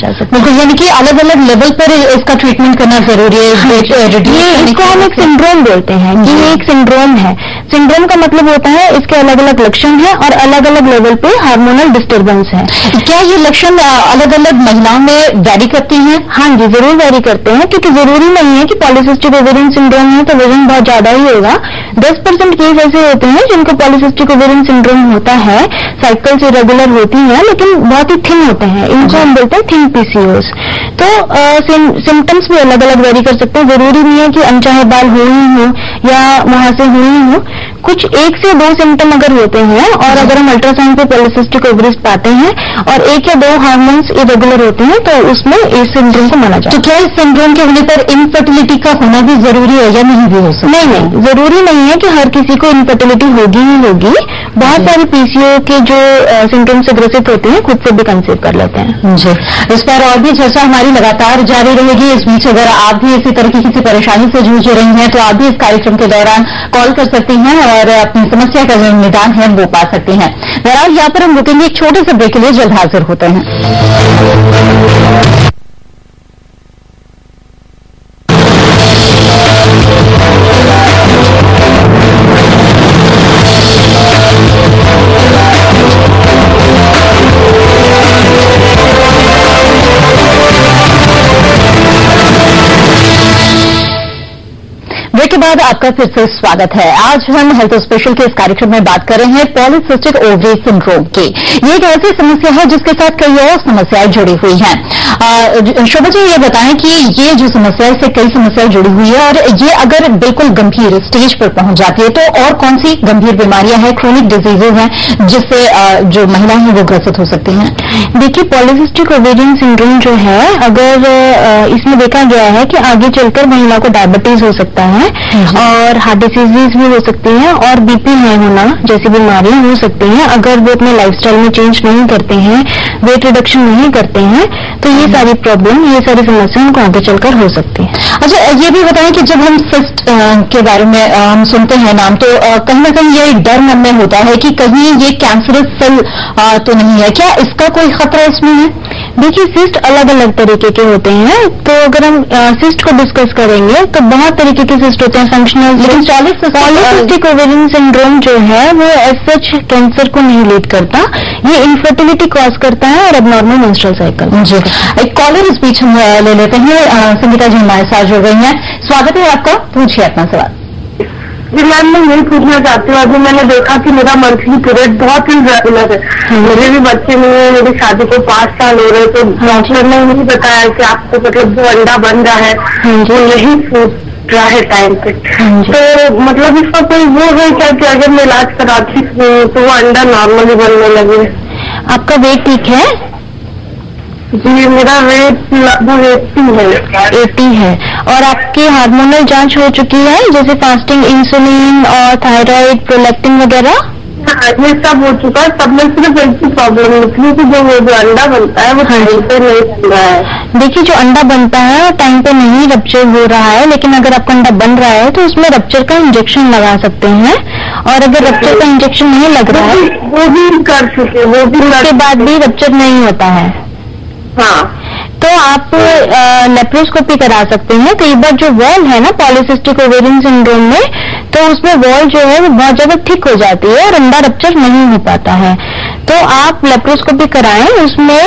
जा सकता है। यानी कि अलग अलग लेवल पर इसका ट्रीटमेंट करना जरूरी है। इसको हम एक सिंड्रोम बोलते हैं कि ये एक सिंड्रोम है। सिंड्रोम का मतलब होता है इसके अलग अलग लक्षण हैं और अलग अलग लेवल पे हार्मोनल डिस्टर्बेंस है। क्या ये लक्षण अलग अलग महिलाओं में वैरी करती हैं? हाँ जी, जरूर वैरी करते हैं, क्योंकि जरूरी नहीं है कि पॉलीसिस्टिक ओवेरियन सिंड्रोम है तो वजन बहुत ज्यादा ही होगा। 10% केस ऐसे होते हैं जिनको पॉलीसिस्टिक ओवेरियन सिंड्रोम होता है, साइकिल्स इरेगुलर होती हैं लेकिन बहुत ही थिन होते हैं, इनको हम बोलते हैं थिन पीसीओस। तो सिम्टम्स भी अलग अलग वेरी कर सकते हैं। जरूरी नहीं है कि अनचाहे बाल हो ही हो या मुहासे हो ही हो। कुछ 1 से 2 सिम्टम अगर होते हैं और अगर हम अल्ट्रासाउंड पे पॉलीसिस्टिक ओवरीज पाते हैं और 1 या 2 हार्मोन्स इरेगुलर होते हैं तो उसमें इस सिंड्रोम को माना जाता है। तो क्या इस सिंड्रोम के होने पर इनफर्टिलिटी का होना भी जरूरी है या नहीं भी हो सकता? नहीं, जरूरी नहीं है कि हर किसी को इनफर्टिलिटी होगी ही होगी। बहुत सारे पीसीओ के जो सिम्टम से ग्रसित होते हैं खुद से भी कंसीव कर लेते हैं। जी, इस पर और भी चर्चा हमारी लगातार जारी रहेगी। इस बीच अगर आप भी इसी तरह की किसी परेशानी से जूझ रही हैं तो आप भी इस कार्यक्रम के दौरान कॉल कर सकती हैं और अपनी समस्या का जो निदान है वो पा सकती हैं। बहरहाल यहाँ पर हम रुकेंगे एक छोटे से ब्रेक के लिए, जल्द हाजिर होते हैं। ब्रेक के बाद आपका फिर से स्वागत है। आज हम हेल्थ स्पेशल के इस कार्यक्रम में बात कर रहे हैं पॉलीसिस्टिक ओवरी सिंड्रोम की। ये एक ऐसी समस्या है जिसके साथ कई और समस्याएं जुड़ी हुई हैं। शोभा जी, ये बताएं कि ये जो समस्या है इससे कई समस्याएं जुड़ी हुई है और ये अगर बिल्कुल गंभीर स्टेज पर पहुंच जाती है तो और कौन सी गंभीर बीमारियां हैं, क्रोनिक डिजीजेज हैं जिससे जो महिलाएं हैं वो ग्रसित हो सकती हैं? देखिए, पॉलीसिस्टिक ओवेरियन सिंड्रोम जो है, अगर इसमें देखा गया है कि आगे चलकर महिला को डायबिटीज हो सकता है और हार्ट डिसीजेज भी हो सकती हैं और बीपी हाई होना जैसी बीमारियां हो सकती हैं अगर वो अपने लाइफस्टाइल में चेंज नहीं करते हैं, वेट रिडक्शन नहीं करते हैं, तो ये सारी प्रॉब्लम, ये सारी समस्या उनको आगे चलकर हो सकती है। अच्छा, ये भी बताएं कि जब हम सिस्ट के बारे में हम सुनते हैं नाम तो कहीं ना कहीं ये डर मन में होता है कि कहीं ये कैंसरस सेल तो नहीं है, क्या इसका कोई खतरा इसमें है? देखिए, सिस्ट अलग अलग तरीके के होते हैं, तो अगर हम सिस्ट को डिस्कस करेंगे तो बहुत तरीके के सिस्ट होते हैं फंक्शनल। लेकिन पॉलीसिस्टिक ओवेरियन सिंड्रोम जो है वो एज सच कैंसर को नहीं लीड करता, ये इनफर्टिलिटी कॉज करता है और एबनॉर्मल मेंस्ट्रुअल साइकिल। जी, एक कॉलर इस बीच हम ले लेते हैं। संगीता जी हमारे साथ जुड़ गई हैं, स्वागत है आपका, पूछिए अपना सवाल। जी मैम, मैं यही पूछना चाहती हूँ, अभी मैंने देखा कि मेरा मंथली पीरियड बहुत इरेगुलर है। मेरे भी बच्चे नहीं है, मेरी शादी को 5 साल हो रहे, तो डॉक्टर ने नहीं बताया कि आपको मतलब जो अंडा बन रहा है वो यही फूट रहा है टाइम पे। तो मतलब इसका कोई वो है क्या कि अगर मैं इलाज कराती हूँ तो वो अंडा नॉर्मली बनने लगे? आपका वेट ठीक है? जी, मेरा वेट लगभग 80 है। और आपकी हार्मोनल जांच हो चुकी है, जैसे फास्टिंग, इंसुलिन और थायराइड, प्रोलैक्टिन वगैरह? ये सब हो चुका है। सब में सिर्फ एक ही प्रॉब्लम होती है कि जो अंडा बनता है वो टाइम पे नहीं बन रहा है। देखिए, जो अंडा बनता है वो टाइम पे नहीं रप्चर हो रहा है, लेकिन अगर आपका अंडा बन रहा है तो उसमें रप्चर का इंजेक्शन लगा सकते हैं, और अगर रप्चर का इंजेक्शन नहीं लग रहा है वो भी कर चुके, वो भी उसके बाद भी रप्चर नहीं होता है, हाँ, तो आप लेप्रोस्कोपी करा सकते हैं। कई बार जो वॉल है ना पॉलीसिस्टिक ओवेरियन सिंड्रोम में, तो उसमें वॉल जो है वो बहुत ज्यादा थिक हो जाती है और अंडा रप्चर नहीं हो पाता है, तो आप लेप्रोस्कोपी कराएं। उसमें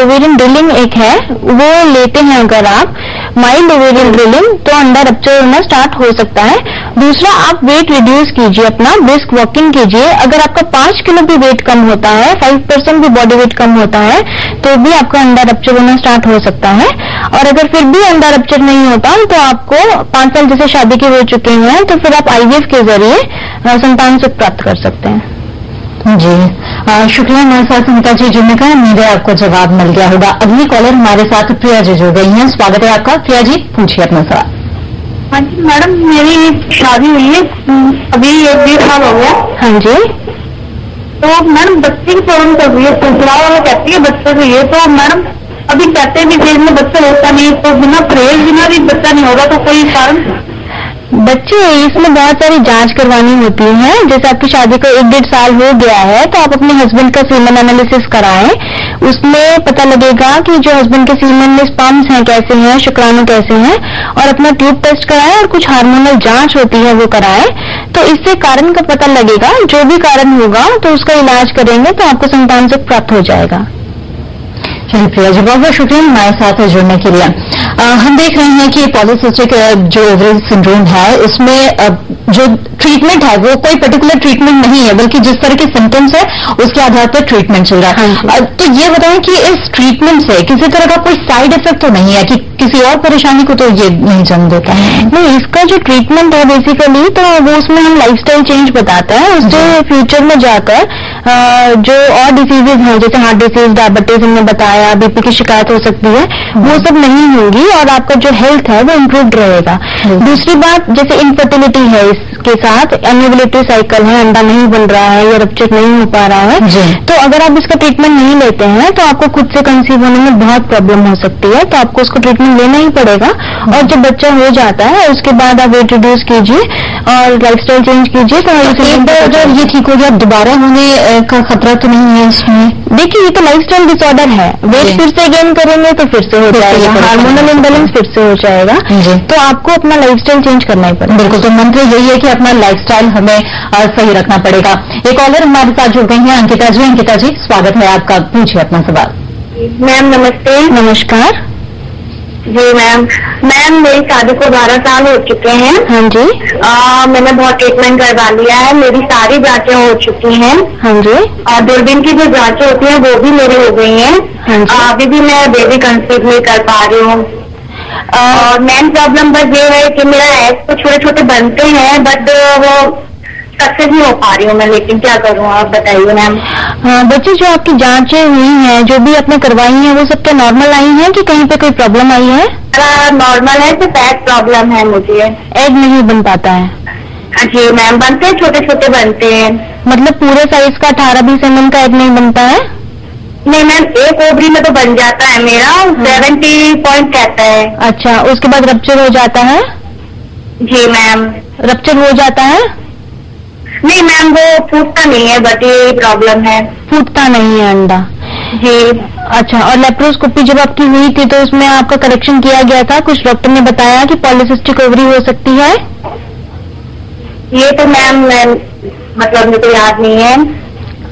ओवेरियन ड्रिलिंग एक है, वो लेते हैं अगर आप, माइल्ड ओवेरियन ड्रिलिंग, तो अंडा रप्चर होना स्टार्ट हो सकता है। दूसरा, आप वेट रिड्यूस कीजिए, अपना ब्रिस्क वॉकिंग कीजिए। अगर आपका 5 किलो भी वेट कम होता है, 5% भी बॉडी वेट कम होता है, तो भी आपका अंडा रप्चर होना स्टार्ट हो सकता है। और अगर फिर भी अंडा रप्चर नहीं होता तो आपको 5 साल जैसे शादी के हो चुके हैं तो फिर आप आईवीएफ के जरिए संतान सुख प्राप्त कर सकते हैं। जी, शुक्रिया हमारे साथ संगीता जी जुड़ने का, उम्मीद है आपको जवाब मिल गया होगा। अगली कॉलर हमारे साथ प्रिया जी जुड़ गई हैं, स्वागत है आपका। प्रिया जी, पूछिए अपना सवाल। हाँ जी मैडम, मेरी शादी हुई है अभी 1-1.5 साल हो गया। हाँ जी, तो मैडम बच्चे की प्रॉब्लम कर रही है, ससुराल वाला कहती है बच्चे से ये, तो मैडम अभी कहते हैं कि पेट में बच्चा होता नहीं, तो बिना परहेज बिना भी बच्चा नहीं होगा, तो कोई कारण? बच्चे इसमें बहुत सारी जांच करवानी होती है। जैसे आपकी शादी को 1-1.5 साल हो गया है तो आप अपने हस्बैंड का सीमन एनालिसिस कराएं। उसमें पता लगेगा कि जो हस्बैंड के सीमन में स्पर्म्स हैं कैसे हैं, शुक्राणु कैसे हैं, और अपना ट्यूब टेस्ट कराएं और कुछ हार्मोनल जांच होती है वो कराएं। तो इससे कारण का पता लगेगा, जो भी कारण होगा तो उसका इलाज करेंगे तो आपको संतान सुख प्राप्त हो जाएगा। चलिए प्रिया जी, बहुत बहुत शुक्रिया हमारे साथ जुड़ने के लिए। हम देख रहे हैं कि पॉलीसिस्टिक जो ओवरी सिंड्रोम है उसमें जो ट्रीटमेंट है वो कोई पर्टिकुलर ट्रीटमेंट नहीं है, बल्कि जिस तरह के सिम्टम्स है उसके आधार पर ट्रीटमेंट चल रहा है। तो ये बताएं कि इस ट्रीटमेंट से किसी तरह का कोई साइड इफेक्ट तो नहीं है कि किसी और परेशानी को तो ये नहीं जन्म देता है? नहीं, इसका जो ट्रीटमेंट है बेसिकली तो वो उसमें हम लाइफस्टाइल चेंज बताते हैं। उससे फ्यूचर में जाकर जो और डिसीजेज हैं जैसे हार्ट डिसीज, डायबिटीज हमने बताया, बीपी की शिकायत हो सकती है, वो सब नहीं होगी और आपका जो हेल्थ है वो इम्प्रूव्ड रहेगा। दूसरी बात, जैसे इनफर्टिलिटी है, इसके साथ एन्युलेटरी साइकिल है, अंडा नहीं बन रहा है या रप्चर नहीं हो पा रहा है, तो अगर आप इसका ट्रीटमेंट नहीं लेते हैं तो आपको खुद से कंसीव होने में बहुत प्रॉब्लम हो सकती है। तो आपको उसको ट्रीटमेंट लेना ही पड़ेगा। और जब बच्चा हो जाता है उसके बाद आप वेट रिड्यूस कीजिए और लाइफस्टाइल चेंज कीजिए। तो एक बार अगर ये ठीक हो गया, दोबारा होने का खतरा तो नहीं है इसमें? देखिए, ये तो लाइफस्टाइल डिसऑर्डर है, वेट फिर से गेन करेंगे तो फिर से हो जाएगा, हार्मोनल इम्बैलेंस फिर से हो जाएगा, तो आपको अपना लाइफस्टाइल चेंज करना ही पड़ेगा। बिल्कुल, तो मंत्र यही है कि अपना लाइफस्टाइल हमें सही रखना पड़ेगा। एक कॉलर हमारे साथ जुड़ गई हैं, अंकिता जी। अंकिता जी, स्वागत है आपका, पूछिए अपना सवाल। मैम नमस्ते। नमस्कार जी मैम, मेरी शादी को 12 साल हो चुके हैं। हाँ जी। मैंने बहुत ट्रीटमेंट करवा लिया है, मेरी सारी जांचें हो चुकी हैं। हाँ जी। और दूरबीन की जो जांचें होती हैं वो भी मेरी हो गई हैं। हाँ जी। अभी भी मैं बेबी कंसीव नहीं कर पा रही हूँ। और मेन प्रॉब्लम बस ये है कि मेरा एग तो छोटे छोटे बनते हैं बट वो सक्सेस नहीं हो पा रही हूँ मैं, लेकिन क्या करूँ आप बताइए मैम। बच्चे, जो आपकी जांचें हुई हैं, जो भी आपने करवाई हैं, वो सब क्या नॉर्मल आई हैं कि कहीं पे कोई प्रॉब्लम आई है? नॉर्मल है, तो एग प्रॉब्लम है मुझे। एग नहीं बन पाता है? जी मैम, बनते हैं, छोटे छोटे बनते हैं। मतलब पूरे साइज का 18-20 mm का एग नहीं बनता है? नहीं मैम, एक ओवरी में तो बन जाता है मेरा, 70 पॉइंट कहता है। अच्छा, उसके बाद रप्चर हो जाता है? जी मैम। रप्चर हो जाता है? नहीं मैम, वो फूटता नहीं है, बट ये प्रॉब्लम है। फूटता नहीं है अंडा? जी। अच्छा, और लेप्रोस्कोपी जब आपकी हुई थी तो उसमें आपका करेक्शन किया गया था? कुछ डॉक्टर ने बताया कि पॉलीसिस्टिक ओवरी हो सकती है? ये तो मैम मतलब मुझे याद नहीं है।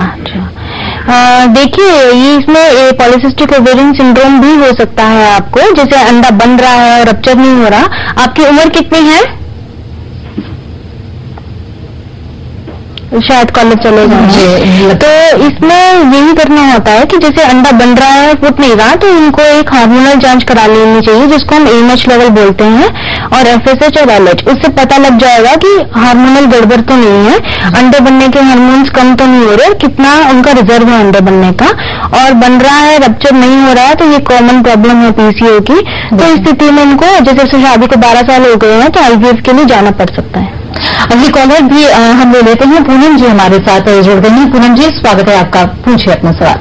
अच्छा, देखिए, ये इसमें पॉलीसिस्टिक ओवेरियन सिंड्रोम भी हो सकता है आपको, जैसे अंडा बन रहा है और रप्चर नहीं हो रहा। आपकी उम्र कितनी है? शायद कॉलेज चले जाएंगे। तो इसमें यही करना होता है कि जैसे अंडा बन रहा है, फुट नहीं रहा, तो इनको एक हार्मोनल जांच करा लेनी चाहिए जिसको हम AMH लेवल बोलते हैं, और FSH और LH। उससे पता लग जाएगा कि हार्मोनल गड़बड़ तो नहीं है, अंडे बनने के हार्मोन्स कम तो नहीं हो रहे, कितना उनका रिजर्व है अंडे बनने का, और बन रहा है, रप्चर नहीं हो रहा है, तो ये कॉमन प्रॉब्लम है PCO की। तो इस स्थिति में इनको, जैसे शादी को 12 साल हो गए हैं, तो IVF के लिए जाना पड़ सकता है। अगली कॉलर भी हम ले लेते हैं। पूनम जी हमारे साथ जुड़ गई हैं। पूनम जी, स्वागत है आपका, पूछिए अपना सवाल।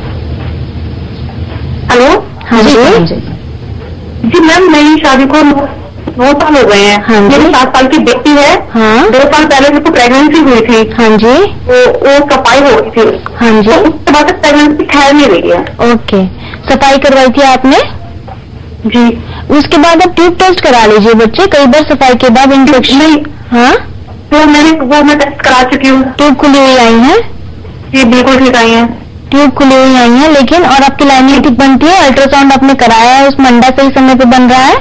हेलो। हाँ जी। जी मैम, मेरी शादी को 9 साल हो गए हैं। हाँ जी। मेरी 7 साल की बेटी है। हाँ। 2 साल पहले मेरे को प्रेगनेंसी हुई थी। हाँ जी। वो सफाई हो गई थी। हाँ जी। तो उसके बाद प्रेगनेंसी ठहर नहीं रही है। ओके, सफाई करवाई थी आपने? जी। उसके बाद आप ट्यूब टेस्ट करा लीजिए बच्चे, कई बार सफाई के बाद इन्फेक्शन। नहीं। हाँ, तो मैं टेस्ट करा चुकी हूँ। ट्यूब खुली हुई आई है? जी बिल्कुल ठीक आई है। ट्यूब खुली हुई आई है, लेकिन और आपकी लाइनिंग ठीक बनती है? अल्ट्रासाउंड आपने कराया है, उसमें अंडा सही समय पे बन रहा है?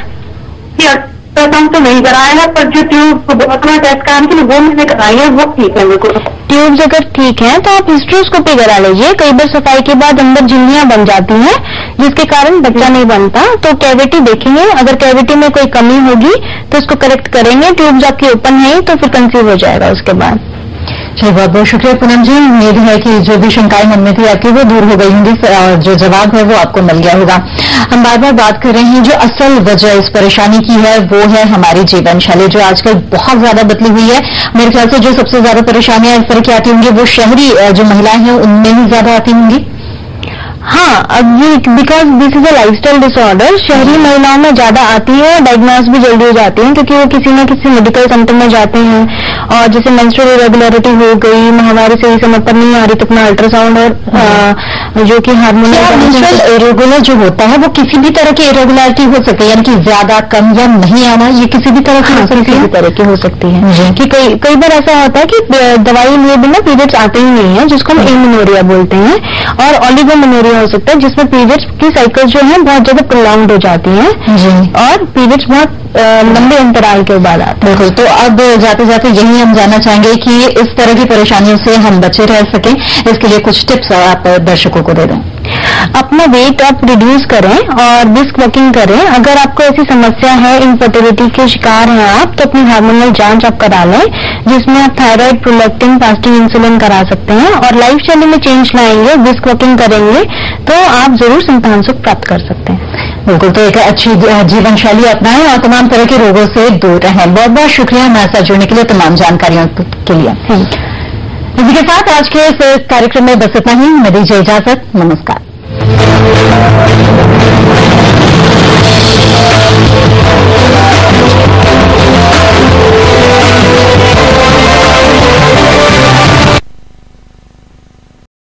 अल्ट्रासाउंड तो नहीं कराया है, पर जो ट्यूब टेस्ट कराने के लिए वो मैंने कराई है, वो ठीक है बिल्कुल। ट्यूब्स अगर ठीक है तो आप हिस्ट्रोस्कोपी करा लीजिए। कई बार सफाई के बाद अंदर झिल्लियां बन जाती हैं जिसके कारण बच्चा नहीं बनता, तो कैविटी देखेंगे, अगर कैविटी में कोई कमी होगी तो उसको करेक्ट करेंगे। ट्यूब्स आपकी ओपन है तो फिर कंसीव हो जाएगा उसके बाद। चलिए, बहुत बहुत शुक्रिया पूनम जी। उम्मीद है कि जो भी शंकाएं मन में थी आपकी वो दूर हो गई होंगी और जो जवाब है वो आपको मिल गया होगा। हम बार बार बात कर रहे हैं, जो असल वजह इस परेशानी की है वो है हमारी जीवन शैली, जो आजकल बहुत ज्यादा बदली हुई है। मेरे ख्याल से जो सबसे ज्यादा परेशानियां इस तरह की आती होंगी वो शहरी जो महिलाएं हैं उनमें ही ज्यादा आती होंगी। हाँ, अब ये because this is a lifestyle disorder, शहरी महिलाओं में ज्यादा आती है और डायग्नोस भी जल्दी हो जाती है, क्योंकि वो किसी न किसी मेडिकल सेंटर में जाते हैं और जैसे मेंस्ट्रुअल इरेगुलरिटी हो गई, माहवारी सही समय पर नहीं आ रही तो अपना अल्ट्रासाउंड और जो कि हार्मोनल मेंस्ट्रुअल इरेगुलर जो होता है वो किसी भी तरह की इरेगुलरिटी हो सकती है, यानी कि ज्यादा कम या नहीं आना, ये किसी भी तरह की हो सकती है, किसी भी तरह की हो सकती है कि कई बार ऐसा होता है कि दवाई लिए बिना पीरियड्स आते ही नहीं है, जिसको हम एमिनोरिया बोलते हैं, और ओलिगोमेनोरिया हो सकता है जिसमें पीरियड्स की साइकिल जो है बहुत ज्यादा प्रोलॉन्ग्ड हो जाती है और पीरियड्स बहुत लंबे अंतराल के बाद आते हैं। बिल्कुल, तो अब जाते जाते यही हम जानना चाहेंगे कि इस तरह की परेशानियों से हम बचे रह सकें, इसके लिए कुछ टिप्स आप दर्शकों को दे दें। अपना वेट आप रिड्यूस करें और ब्रिस्क वॉकिंग करें। अगर आपको ऐसी समस्या है, इनफर्टिलिटी के शिकार हैं आप, तो अपनी हार्मोनल जांच आप करा लें, जिसमें आप थायराइड, प्रोलैक्टिन, फास्टिंग इंसुलिन करा सकते हैं और लाइफ शैली में चेंज लाएंगे, ब्रिस्क वॉकिंग करेंगे तो आप जरूर संतान सुख प्राप्त कर सकते हैं। बिल्कुल, तो एक अच्छी जीवन शैली अपनाएं और तमाम तरह के रोगों से दूर रहें। बहुत बहुत शुक्रिया हमारे साथ जुड़ने के लिए, तमाम जानकारियों के लिए। इसी के साथ आज के इस कार्यक्रम में बस इतना ही। मैं दीजिए इजाजत, नमस्कार।